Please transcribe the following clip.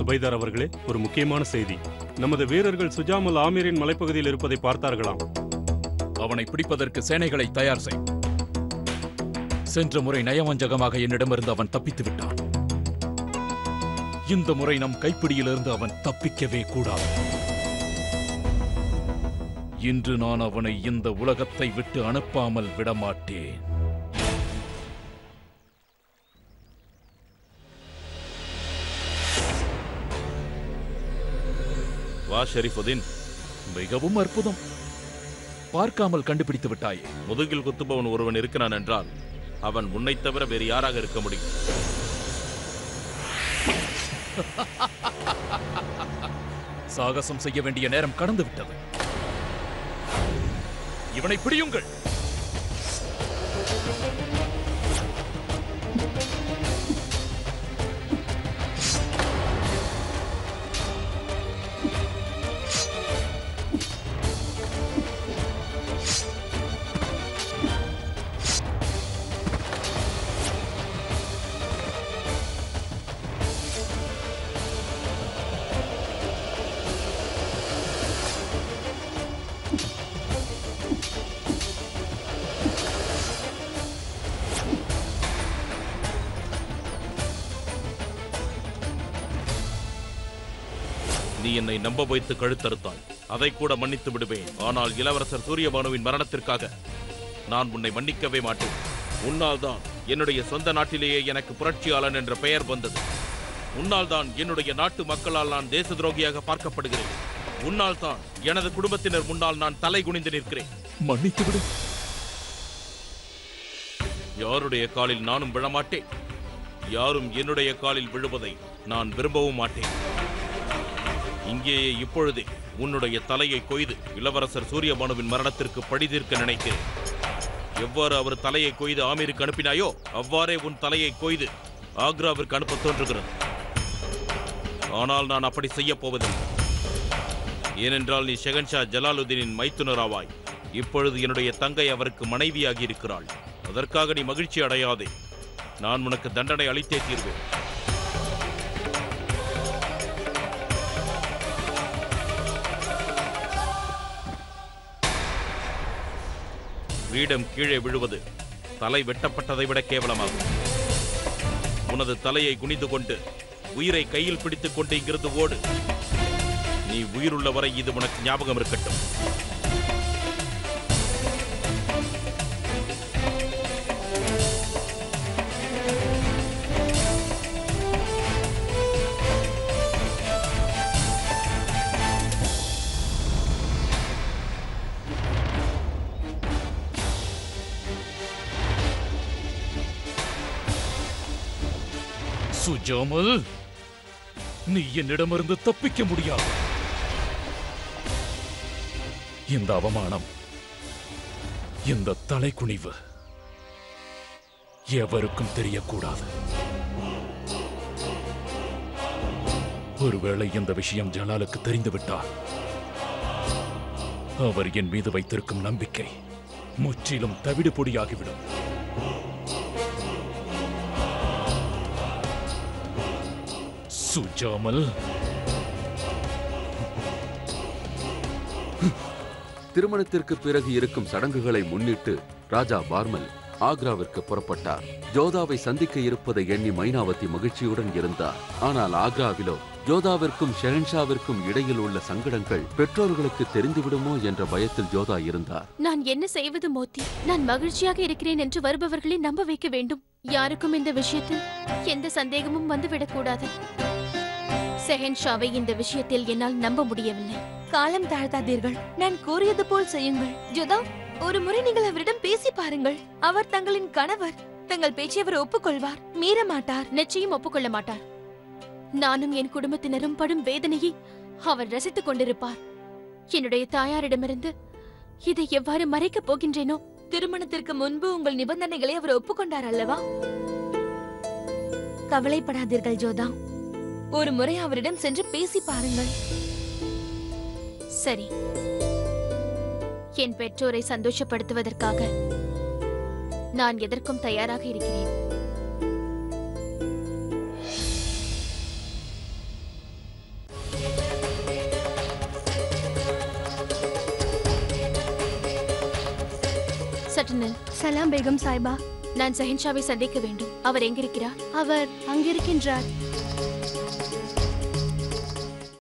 சுபைதார் அவர்களே, ஒரு முக்கியமான செய்தி. நமது வீரர்கள் சுஜாமல் ஆமீரின் மலைப்பகுதியில் இருப்பதை பார்த்தார்களாம். அவனை பிடிப்பதற்கு சேனைகளை தயார் செய். சென்ற முறை நயவஞ்சகமாக என்னிடமிருந்து அவன் தப்பித்து விட்டான். இந்த முறை நம் கைப்பிடியிலிருந்து அவன் தப்பிக்கவே கூடாது. இன்று நான் அவனை இந்த உலகத்தை விட்டு அனுப்பாமல் விடமாட்டேன். வா ஷெரீஃபுதீன். மிகவும் அற்புதம். பார்க்காமல் கண்டுபிடித்து விட்டாயே. முதுகில் குத்துபவன் ஒருவன் இருக்கிறான் என்றால் அவன் உன்னை தவிர வேறு யாராக இருக்க முடியும்? சாகசம் செய்ய வேண்டிய நேரம் கடந்து விட்டது. இவனை பிடியுங்கள். நீ என்னை நம்ப வைத்து கழுத்தறுத்தாய். அதை கூட மன்னித்து விடுவேன். ஆனால் இளவரசர் சூரியபானுவின் மரணத்திற்காக நான் உன்னை மன்னிக்கவே மாட்டேன். உன்னால் தான் என்னுடைய சொந்த நாட்டிலேயே எனக்கு புரட்சியாளன் என்ற பெயர் வந்தது. உன்னால் தான் என்னுடைய நாட்டு மக்களால் நான் தேச துரோகியாக பார்க்கப்படுகிறேன். உன்னால் தான் எனது குடும்பத்தினர் முன்னால் நான் தலை குனிந்து நிற்கிறேன். மன்னித்து விடு. யாருடைய காலில் நானும் விழமாட்டேன். யாரும் என்னுடைய காலில் விழுவதை நான் விரும்பவும் மாட்டேன். இங்கேயே இப்பொழுதே உன்னுடைய தலையை கொய்து இளவரசர் சூரியபானுவின் மரணத்திற்கு பழி தீர்க்க நினைக்கிறேன். எவ்வாறு அவர் தலையை கொய்து ஆமீருக்கு அனுப்பினாயோ அவ்வாறே உன் தலையை கொய்து ஆக்ராவிற்கு அனுப்ப தோன்றுகிறது. ஆனால் நான் அப்படி செய்ய போவதில்லை. ஏனென்றால் நீ ஷெஹன்ஷா ஜலாலுதீனின் மைத்துனராவாய். இப்பொழுது என்னுடைய தங்கை அவருக்கு மனைவியாகி இருக்கிறாள். அதற்காக நீ மகிழ்ச்சி அடையாதே. நான் உனக்கு தண்டனை அளித்தே தீர்வேன். கிரீடம் கீழே விழுவது தலை வெட்டப்பட்டதை விட கேவலமாகும். உனது தலையை குனிந்து கொண்டு உயிரை கையில் பிடித்துக் கொண்டு இங்கிருந்து ஓடு. நீ உயிருள்ள வரை இது உனக்கு ஞாபகம் இருக்கட்டும். சுஜாமல், நீ என்னிடமிருந்து தப்பிக்க முடியாது. இந்த அவமானம், இந்த தலைக்குனிவு எவருக்கும் தெரியக்கூடாது. ஒருவேளை இந்த விஷயம் ஜலாலுக்கு தெரிந்துவிட்டால் அவர் என் மீது வைத்திருக்கும் நம்பிக்கை முற்றிலும் தவிடு பொடியாகிவிடும். சுஜாமல், திருமணத்திற்கு பிறகு இருக்கும் சடங்குகளை முன்னிட்டு ராஜா பார்மல் ஆக்ராவிற்கு புறப்பட்டார். ஜோதாவை சந்திக்க இருப்பதை எண்ணி மைனாவதி மகிழ்ச்சியுடன் இருந்தார். ஆனால் ஆக்ராவிலோ ஜோதாவிற்கும் ஷெஹன்ஷாவிற்கும் இடையில் உள்ள சங்கடங்கள் பெற்றோர்களுக்கு தெரிந்துவிடுமோ என்ற பயத்தில் ஜோதா இருந்தார். நான் என்ன செய்வது மோத்தி? நான் மகிழ்ச்சியாக இருக்கிறேன் என்று வருபவர்களை நம்ப வைக்க வேண்டும். யாருக்கும் இந்த விஷயத்தில் எந்த சந்தேகமும் வந்துவிடக்கூடாது. ஷெஹன்ஷாவை இந்த விஷயத்தில் என்னால் நம்ப முடியவில்லை. காலம் தாழ்த்தாதீர்கள். நான் கூறியது போல் செய்யுங்கள். ஜோதா, ஒரு முறை நீங்கள் அவரிடம் பேசி பாருங்கள். அவர் தங்களின் கணவர். தங்கள் பேச்சை அவர் ஒப்புக்கொள்வார், மீற மாட்டார். நிச்சயம் ஒப்புக்கொள்ள மாட்டார். நானும் என் குடும்பத்தினரும் படும் வேதனையை அவர் ரசித்துக் கொண்டிருப்பார். என்னுடைய தாயாரிடமிருந்து இதை எவ்வாறு மறைக்கப் போகின்றேனோ? திருமணத்திற்கு முன்பு உங்கள் நிபந்தனைகளை அவர் ஒப்புக்கொண்டார் அல்லவா? கவலைப்படாதீர்கள் ஜோதா. ஒரு முறை அவரிடம் சென்று பேசி பாருங்கள். சரி, என் பெற்றோரை சந்தோஷப்படுத்துவதற்காக நான் எதற்கும் தயாராக இருக்கிறேன். சற்று நில். சலாம் பேகம் சாய்பா. நான் ஷெஹன்ஷாவை சந்திக்க வேண்டும். அவர் எங்கிருக்கிறார்? அவர் அங்கிருக்கின்றார்.